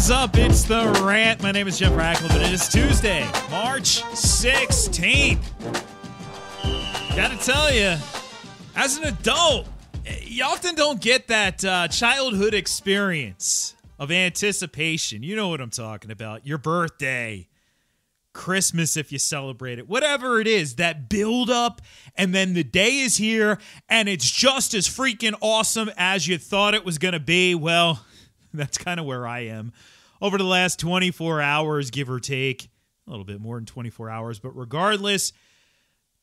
is up? It's The Rant. My name is Jeff Ratcliffe, and it is Tuesday, March 16th. Gotta tell you, as an adult, you often don't get that childhood experience of anticipation. You know what I'm talking about. Your birthday, Christmas if you celebrate it, whatever it is, that build up, and then the day is here, and it's just as freaking awesome as you thought it was going to be. Well, that's kind of where I am over the last 24 hours, give or take. A little bit more than 24 hours, but regardless,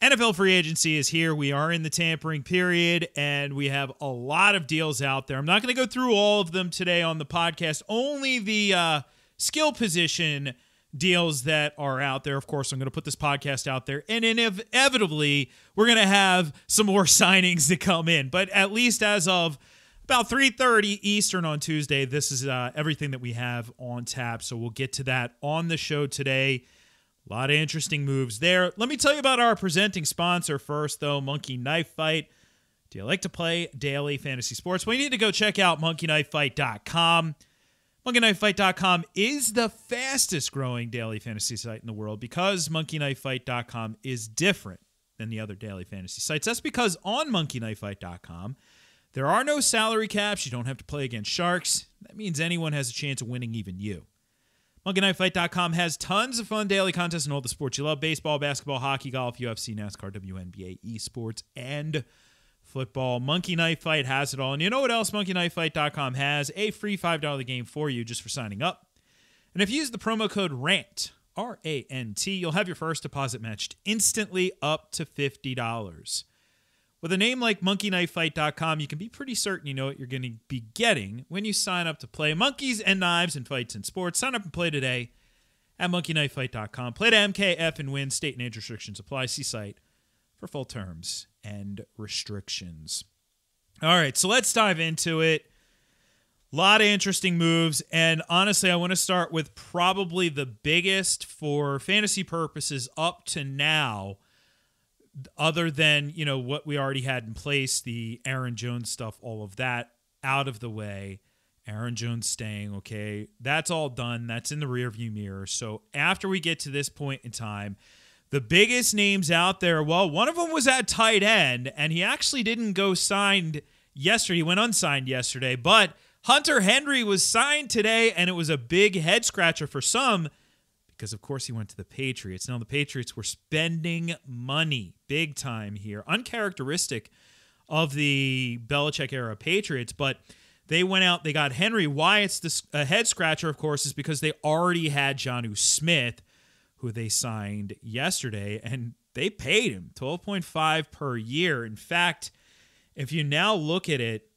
NFL free agency is here. We are in the tampering period, and we have a lot of deals out there. I'm not going to go through all of them today on the podcast, only the skill position deals that are out there. Of course, I'm going to put this podcast out there, and inevitably, we're going to have some more signings to come in. But at least as of about 3:30 Eastern on Tuesday, this is everything that we have on tap. So we'll get to that on the show today. A lot of interesting moves there. Let me tell you about our presenting sponsor first, though, Monkey Knife Fight. Do you like to play daily fantasy sports? Well, you need to go check out monkeyknifefight.com. monkeyknifefight.com is the fastest growing daily fantasy site in the world because monkeyknifefight.com is different than the other daily fantasy sites. That's because on monkeyknifefight.com, there are no salary caps. You don't have to play against sharks. That means anyone has a chance of winning, even you. MonkeyKnifeFight.com has tons of fun daily contests in all the sports you love: baseball, basketball, hockey, golf, UFC, NASCAR, WNBA, esports, and football. Monkey Knife Fight has it all. And you know what else MonkeyKnifeFight.com has? A free $5 game for you just for signing up. And if you use the promo code RANT, R-A-N-T, you'll have your first deposit matched instantly up to $50. With a name like monkeyknifefight.com, you can be pretty certain you know what you're going to be getting when you sign up to play monkeys and knives and fights and sports. Sign up and play today at monkeyknifefight.com. Play to MKF and win. State and age restrictions apply. See site for full terms and restrictions. All right, so let's dive into it. A lot of interesting moves, and honestly, I want to start with probably the biggest for fantasy purposes up to now, other than, you know, what we already had in place, the Aaron Jones stuff, all of that out of the way. Aaron Jones staying, okay, that's all done. That's in the rearview mirror. So after we get to this point in time, the biggest names out there, well, one of them was at tight end, and he actually didn't go signed yesterday. He went unsigned yesterday, but Hunter Henry was signed today, and it was a big head scratcher for some, because, of course, he went to the Patriots. Now, the Patriots were spending money big time here, uncharacteristic of the Belichick-era Patriots, but they went out, they got Henry. Why it's a head-scratcher, of course, is because they already had Jonnu Smith, who they signed yesterday, and they paid him $12.5 per year. In fact, if you now look at it,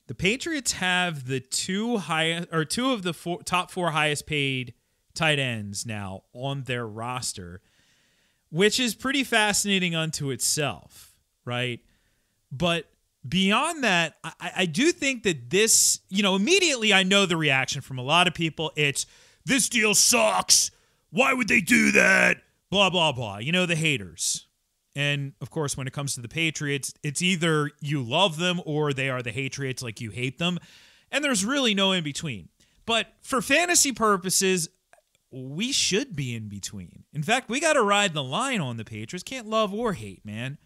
the Patriots have the two of the top four highest paid tight ends now on their roster, which is pretty fascinating unto itself, right? But beyond that, I do think that this, you know, immediately I know the reaction from a lot of people. It's, this deal sucks. Why would they do that? Blah, blah, blah. You know, the haters. And, of course, when it comes to the Patriots, it's either you love them or they are the Hatriots, like you hate them. And there's really no in between. But for fantasy purposes, we should be in between. In fact, we got to ride the line on the Patriots. Can't love or hate, man.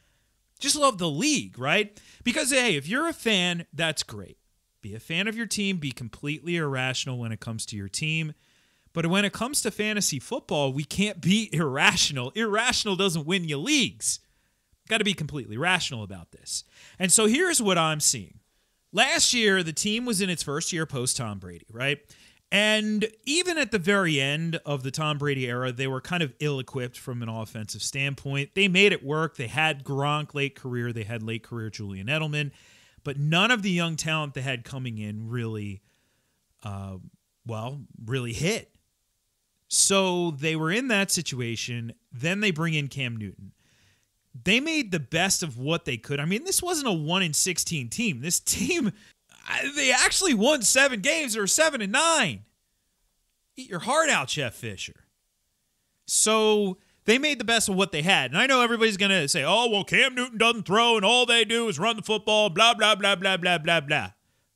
Just love the league, right? Because, hey, if you're a fan, that's great. Be a fan of your team. Be completely irrational when it comes to your team. But when it comes to fantasy football, we can't be irrational. Irrational doesn't win you leagues. Got to be completely rational about this. And so here's what I'm seeing. Last year, the team was in its first year post-Tom Brady, right? And even at the very end of the Tom Brady era, they were kind of ill-equipped from an offensive standpoint. They made it work. They had Gronk late career. They had late career Julian Edelman. But none of the young talent they had coming in really hit. So they were in that situation. Then they bring in Cam Newton. They made the best of what they could. I mean, this wasn't a 1-16 team. This team, they actually won 7 games. They were 7-9. Eat your heart out, Jeff Fisher. So they made the best of what they had. And I know everybody's going to say, oh, well, Cam Newton doesn't throw and all they do is run the football, blah, blah, blah, blah, blah, blah, blah.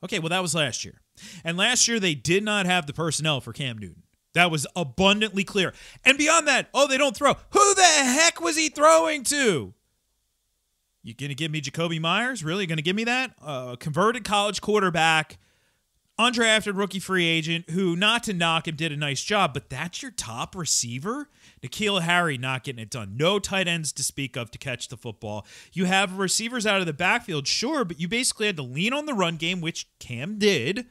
Okay, well, that was last year. And last year, they did not have the personnel for Cam Newton. That was abundantly clear. And beyond that, they don't throw. Who the heck was he throwing to? You going to give me Jacoby Myers? Really? Going to give me that? Converted college quarterback, undrafted rookie free agent who, not to knock him, did a nice job, but that's your top receiver? N'Keal Harry not getting it done. No tight ends to speak of to catch the football. You have receivers out of the backfield, sure, but you basically had to lean on the run game, which Cam did,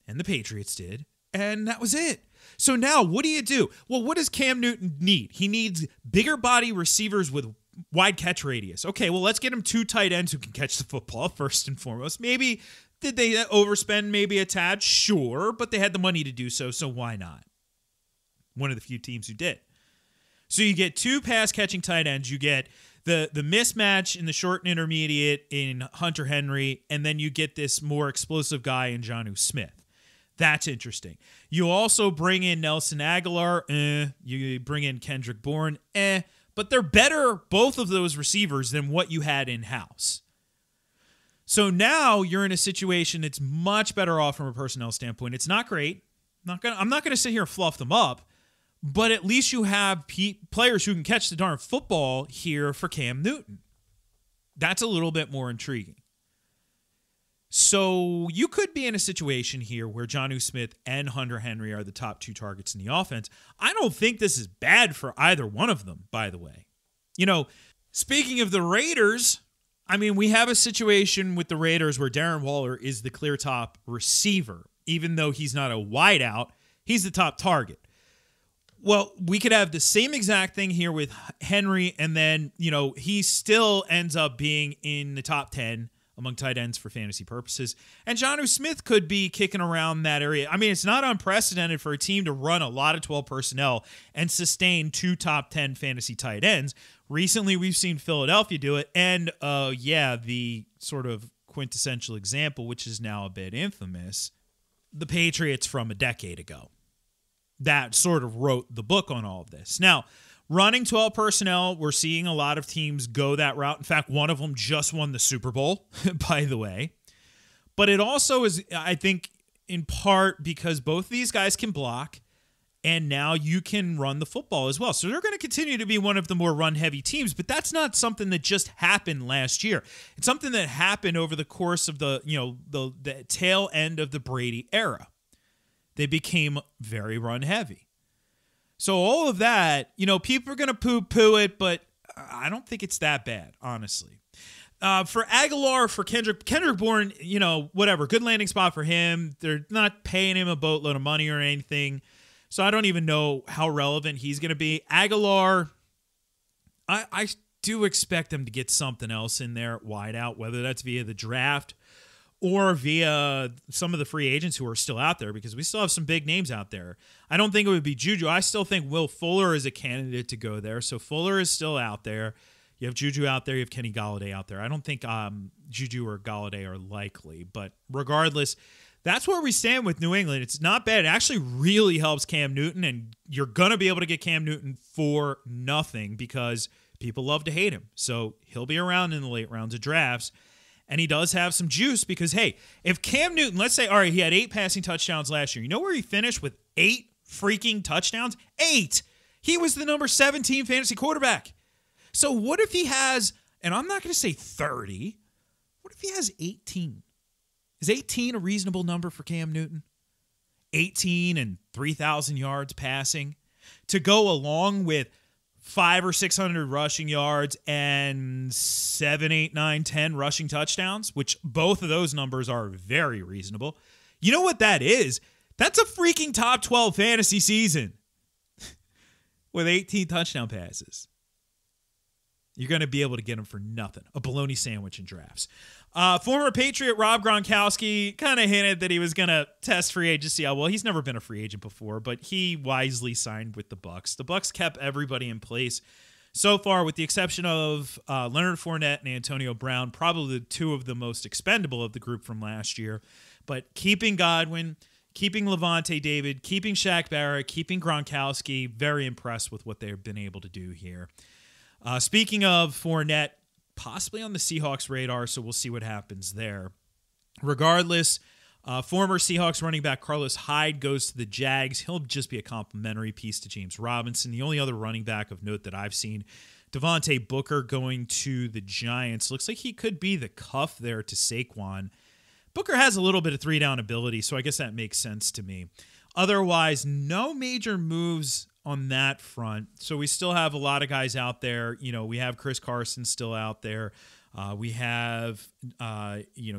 and the Patriots did, and that was it. So now, what do? Well, what does Cam Newton need? He needs bigger body receivers with wide catch radius. Okay, well, let's get him 2 tight ends who can catch the football first and foremost. Maybe, did they overspend maybe a tad? Sure, but they had the money to do so why not? One of the few teams who did. So you get 2 pass-catching tight ends. You get the mismatch in the short and intermediate in Hunter Henry, and then you get this more explosive guy in Jonnu Smith. That's interesting. You also bring in Nelson Aguilar. You bring in Kendrick Bourne. But they're better, both of those receivers, than what you had in-house. So now you're in a situation that's much better off from a personnel standpoint. It's not great. I'm not going to sit here and fluff them up, but at least you have players who can catch the darn football here for Cam Newton. That's a little bit more intriguing. So you could be in a situation here where Jonnu Smith and Hunter Henry are the top 2 targets in the offense. I don't think this is bad for either one of them, by the way. Speaking of the Raiders, we have a situation with the Raiders where Darren Waller is the clear top receiver. Even though he's not a wideout, he's the top target. Well, we could have the same exact thing here with Henry, and then, he still ends up being in the top 10 among tight ends for fantasy purposes. And Jonnu Smith could be kicking around that area. It's not unprecedented for a team to run a lot of 12 personnel and sustain 2 top 10 fantasy tight ends. Recently, we've seen Philadelphia do it. And, the sort of quintessential example, which is now a bit infamous, the Patriots from a decade ago. That sort of wrote the book on all of this. Now, running 12 personnel, we're seeing a lot of teams go that route. In fact, one of them just won the Super Bowl, by the way. But it also is, I think, in part because both of these guys can block, and now you can run the football as well. So they're going to continue to be one of the more run-heavy teams, but that's not something that just happened last year. It's something that happened over the course of the tail end of the Brady era. They became very run-heavy. So all of that, people are going to poo-poo it, but I don't think it's that bad, honestly. For Aguilar, for Kendrick Bourne, whatever, good landing spot for him. They're not paying him a boatload of money or anything, so I don't even know how relevant he's going to be. Aguilar, I do expect them to get something else in there, wide out, whether that's via the draft or via some of the free agents who are still out there, because we still have some big names out there. I don't think it would be Juju. I still think Will Fuller is a candidate to go there. So Fuller is still out there. You have Juju out there. You have Kenny Golladay out there. I don't think Juju or Golladay are likely. But regardless, that's where we stand with New England. It's not bad. It actually really helps Cam Newton, and you're going to be able to get Cam Newton for nothing because people love to hate him. So he'll be around in the late rounds of drafts. And he does have some juice because, hey, if Cam Newton, let's say, all right, he had 8 passing touchdowns last year. You know where he finished with 8 freaking touchdowns? 8! He was the number 17 fantasy quarterback. So what if he has, and I'm not going to say 30, what if he has 18? Is 18 a reasonable number for Cam Newton? 18 and 3,000 yards passing to go along with 500 or 600 rushing yards and 7, 8, 9, 10 rushing touchdowns, which both of those numbers are very reasonable. You know what that is? That's a freaking top 12 fantasy season with 18 touchdown passes. You're going to be able to get him for nothing. A bologna sandwich in drafts. Former Patriot Rob Gronkowski kind of hinted that he was going to test free agency. Well, he's never been a free agent before, but he wisely signed with the Bucs. The Bucs kept everybody in place so far, with the exception of Leonard Fournette and Antonio Brown, probably the 2 of the most expendable of the group from last year. But keeping Godwin, keeping Levante David, keeping Shaq Barrett, keeping Gronkowski, very impressed with what they've been able to do here. Speaking of Fournette, possibly on the Seahawks radar, so we'll see what happens there. Regardless, Former Seahawks running back Carlos Hyde goes to the Jags. He'll just be a complimentary piece to James Robinson. The only other running back of note that I've seen, Devontae Booker going to the Giants. Looks like he could be the cuff there to Saquon. Booker has a little bit of 3-down ability, so I guess that makes sense to me. Otherwise, no major moves on that front. So we still have a lot of guys out there. We have Chris Carson still out there. We have,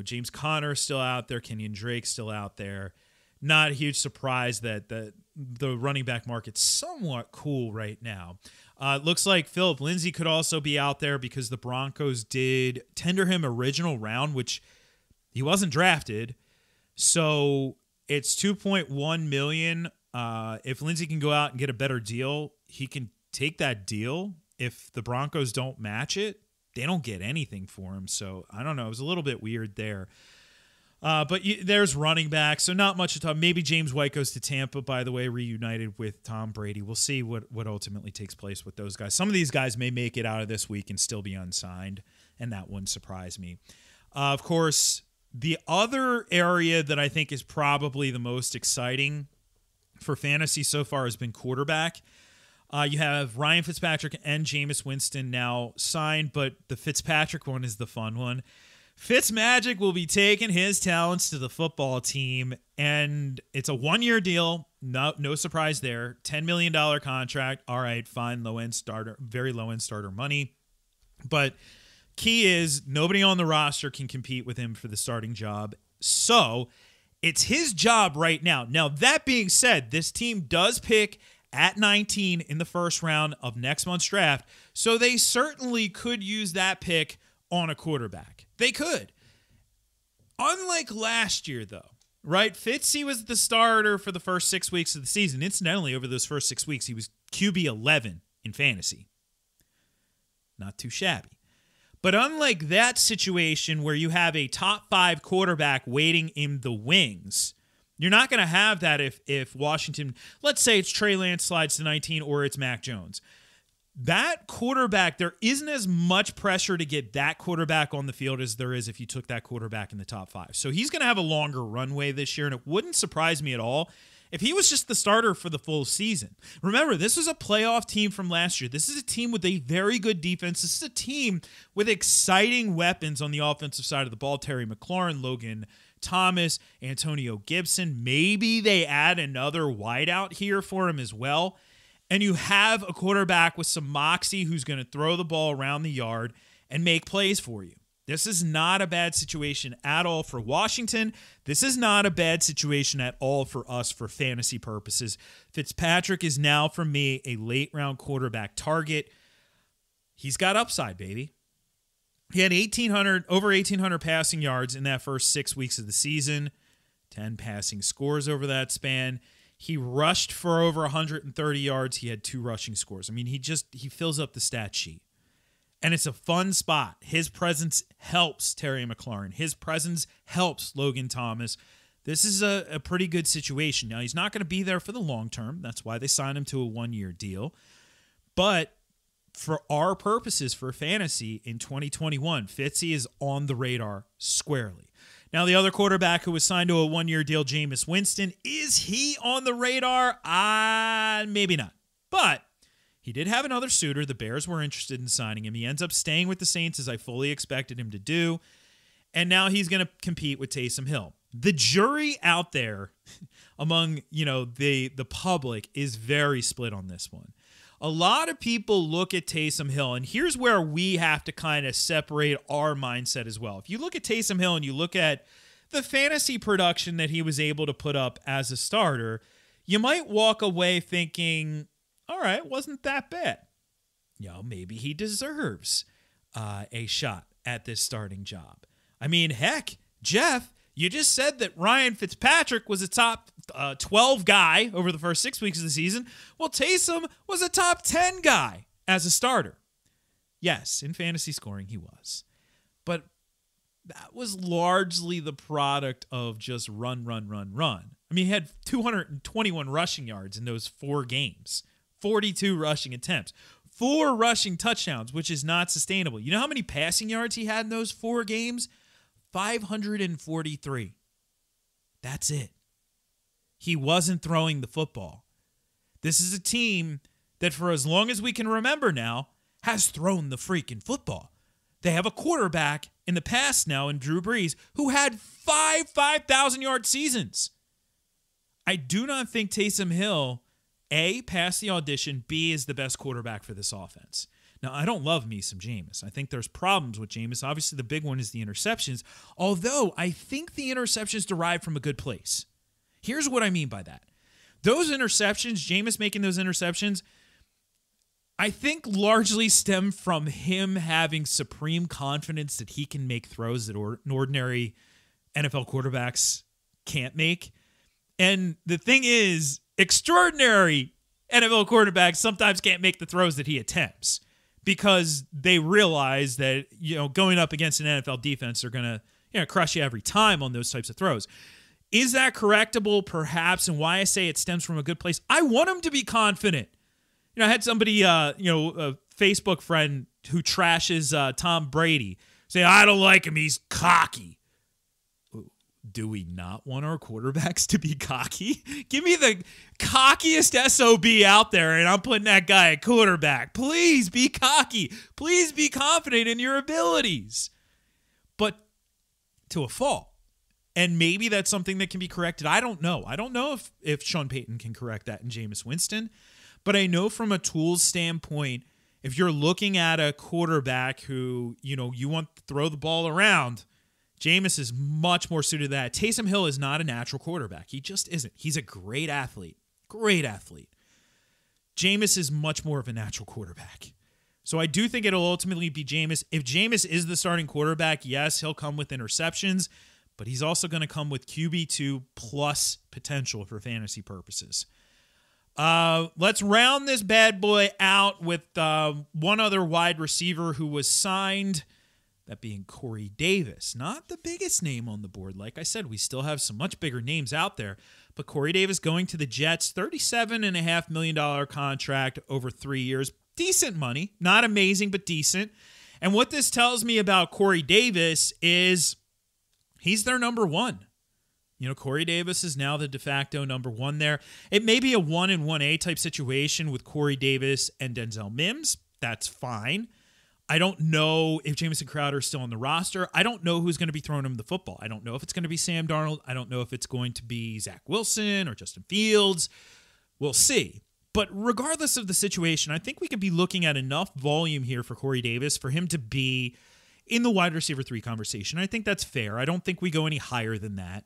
James Conner still out there. Kenyon Drake still out there. Not a huge surprise that the running back market's somewhat cool right now. It looks like Phillip Lindsay could also be out there because the Broncos did tender him original round, which he wasn't drafted. So it's $2.1 million. If Lindsay can go out and get a better deal, he can take that deal. If the Broncos don't match it, they don't get anything for him. So I don't know. It was a little bit weird there. But there's running back, so not much to talk. Maybe James White goes to Tampa, by the way, reunited with Tom Brady. We'll see what ultimately takes place with those guys. Some of these guys may make it out of this week and still be unsigned, and that wouldn't surprise me. Of course, the other area that I think is probably the most exciting for fantasy so far has been quarterback. You have Ryan Fitzpatrick and Jameis Winston now signed, but the Fitzpatrick one is the fun one. Fitzmagic will be taking his talents to the football team, and it's a one-year deal. No surprise there. $10 million contract. All right, fine, low-end starter, very low-end starter money. But key is nobody on the roster can compete with him for the starting job. So it's his job right now. Now, that being said, this team does pick at 19 in the first round of next month's draft, so they certainly could use that pick on a quarterback. They could. Unlike last year, though, right? Fitzy was the starter for the first 6 weeks of the season. Incidentally, over those first 6 weeks, he was QB 11 in fantasy. Not too shabby. But unlike that situation where you have a top 5 quarterback waiting in the wings, you're not going to have that if Washington, let's say it's Trey Lance slides to 19 or it's Mac Jones. That quarterback, there isn't as much pressure to get that quarterback on the field as there is if you took that quarterback in the top 5. So he's going to have a longer runway this year, and it wouldn't surprise me at all if he was just the starter for the full season. Remember, this was a playoff team from last year. This is a team with a very good defense. This is a team with exciting weapons on the offensive side of the ball. Terry McLaurin, Logan Thomas, Antonio Gibson. Maybe they add another wideout here for him as well. And you have a quarterback with some moxie who's going to throw the ball around the yard and make plays for you. This is not a bad situation at all for Washington. This is not a bad situation at all for us for fantasy purposes. Fitzpatrick is now, for me, a late-round quarterback target. He's got upside, baby. He had over 1,800 passing yards in that first 6 weeks of the season, 10 passing scores over that span. He rushed for over 130 yards. He had 2 rushing scores. I mean, he fills up the stat sheet. And it's a fun spot. His presence helps Terry McLaurin. His presence helps Logan Thomas. This is a pretty good situation. Now, he's not going to be there for the long term. That's why they signed him to a 1-year deal. But for our purposes for fantasy in 2021, Fitzy is on the radar squarely. Now, the other quarterback who was signed to a 1-year deal, Jameis Winston, is he on the radar? Maybe not. But he did have another suitor. The Bears were interested in signing him. He ends up staying with the Saints, as I fully expected him to do. And now he's going to compete with Taysom Hill. The jury out there among, the public is very split on this one. A lot of people look at Taysom Hill, and here's where we have to kind of separate our mindset as well. If you look at Taysom Hill and you look at the fantasy production that he was able to put up as a starter, you might walk away thinking, all right, wasn't that bad. Maybe he deserves a shot at this starting job. I mean, heck, Jeff, you just said that Ryan Fitzpatrick was a top 12 guy over the first 6 weeks of the season. Well, Taysom was a top 10 guy as a starter. Yes, in fantasy scoring he was. But that was largely the product of just run. I mean, he had 221 rushing yards in those 4 games, 42 rushing attempts, 4 rushing touchdowns, which is not sustainable. You know how many passing yards he had in those 4 games? 543. That's it. He wasn't throwing the football. This is a team that for as long as we can remember now has thrown the freaking football. They have a quarterback in the past now in Drew Brees who had 5,000-yard seasons. I do not think Taysom Hill, A, passed the audition, B, is the best quarterback for this offense. Now, I don't love me some Jameis. I think there's problems with Jameis. Obviously, the big one is the interceptions, although I think the interceptions derive from a good place. Here's what I mean by that. Those interceptions, Jameis making those interceptions, I think largely stem from him having supreme confidence that he can make throws that ordinary NFL quarterbacks can't make. And the thing is, extraordinary NFL quarterbacks sometimes can't make the throws that he attempts because they realize that, going up against an NFL defense, they're going to, crush you every time on those types of throws. Is that correctable? Perhaps. And why I say it stems from a good place. I want him to be confident. I had somebody, a Facebook friend who trashes Tom Brady say, I don't like him. He's cocky. Do we not want our quarterbacks to be cocky? Give me the cockiest SOB out there, and I'm putting that guy at quarterback. Please be cocky. Please be confident in your abilities. But to a fault. And maybe that's something that can be corrected. I don't know. I don't know if Sean Payton can correct that in Jameis Winston. But I know from a tools standpoint, if you're looking at a quarterback who, you want to throw the ball around, Jameis is much more suited to that. Taysom Hill is not a natural quarterback. He just isn't. He's a great athlete. Great athlete. Jameis is much more of a natural quarterback. So I do think it'll ultimately be Jameis. If Jameis is the starting quarterback, yes, he'll come with interceptions, but he's also going to come with QB2 plus potential for fantasy purposes. Let's round this bad boy out with one other wide receiver who was signed, that being Corey Davis. Not the biggest name on the board. Like I said, we still have some much bigger names out there, but Corey Davis going to the Jets, $37.5 million contract over 3 years. Decent money. Not amazing, but decent. And what this tells me about Corey Davis is he's their number one. Corey Davis is now the de facto number one there. It may be a 1 and 1A type situation with Corey Davis and Denzel Mims. That's fine. I don't know if Jamison Crowder is still on the roster. I don't know who's going to be throwing him the football. I don't know if it's going to be Sam Darnold. I don't know if it's going to be Zach Wilson or Justin Fields. We'll see. But regardless of the situation, I think we can be looking at enough volume here for Corey Davis for him to be in the wide receiver 3 conversation. I think that's fair. I don't think we go any higher than that.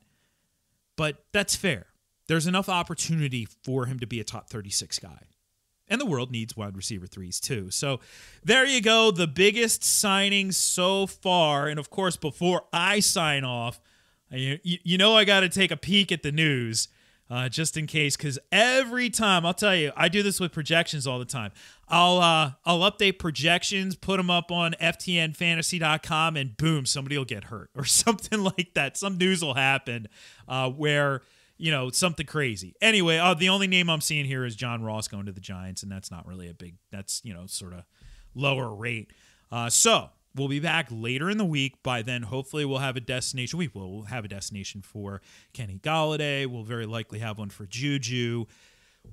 But that's fair. There's enough opportunity for him to be a top 36 guy. And the world needs wide receiver 3s too. So there you go. The biggest signing so far. And of course, before I sign off, I got to take a peek at the news just in case. Because every time, I'll tell you, I do this with projections all the time. I'll update projections, put them up on ftnfantasy.com, and boom, somebody will get hurt or something like that. Some news will happen where, something crazy. Anyway, the only name I'm seeing here is John Ross going to the Giants, and that's not really that's, sort of lower rate. So we'll be back later in the week. By then, hopefully we'll have a destination. We'll have a destination for Kenny Golladay. We'll very likely have one for Juju.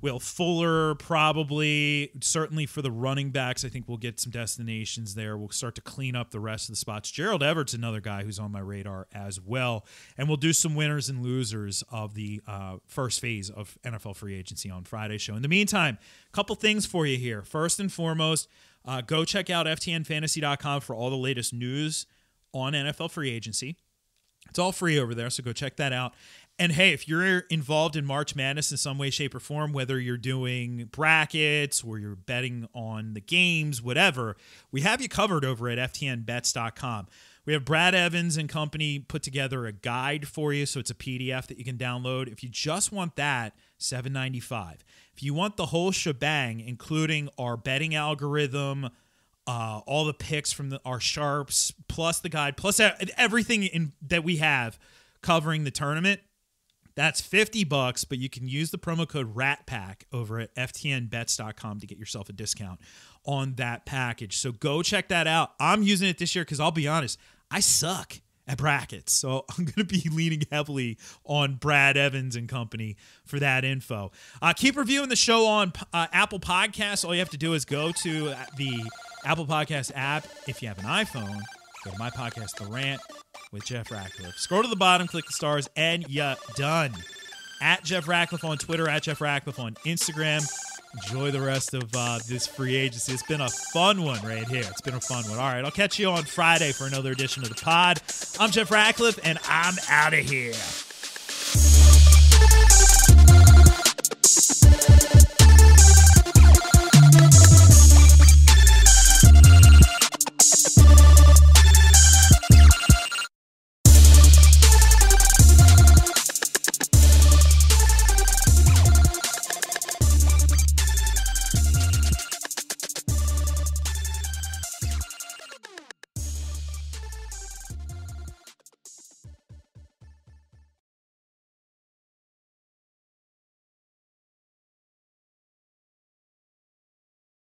Will Fuller probably, certainly for the running backs, I think we'll get some destinations there. We'll start to clean up the rest of the spots. Gerald Everett's another guy who's on my radar as well. And we'll do some winners and losers of the first phase of NFL free agency on Friday's show. In the meantime, a couple things for you here. First and foremost, go check out ftnfantasy.com for all the latest news on NFL free agency. It's all free over there, so go check that out. And hey, if you're involved in March Madness in some way, shape, or form, whether you're doing brackets or you're betting on the games, whatever, we have you covered over at ftnbets.com. We have Brad Evans and company put together a guide for you, so it's a PDF that you can download. If you just want that, $7.95. If you want the whole shebang, including our betting algorithm, all the picks from our sharps, plus the guide, plus everything that we have covering the tournament, that's $50, but you can use the promo code RATPACK over at ftnbets.com to get yourself a discount on that package. So go check that out. I'm using it this year because I'll be honest, I suck at brackets. So I'm going to be leaning heavily on Brad Evans and company for that info. Keep reviewing the show on Apple Podcasts. All you have to do is go to the Apple Podcast app. If you have an iPhone, go to my podcast, The Rant with Jeff Ratcliffe. Scroll to the bottom, click the stars, and you're done. At Jeff Ratcliffe on Twitter, at Jeff Ratcliffe on Instagram. Enjoy the rest of this free agency. It's been a fun one right here. It's been a fun one. All right, I'll catch you on Friday for another edition of the pod. I'm Jeff Ratcliffe, and I'm out of here.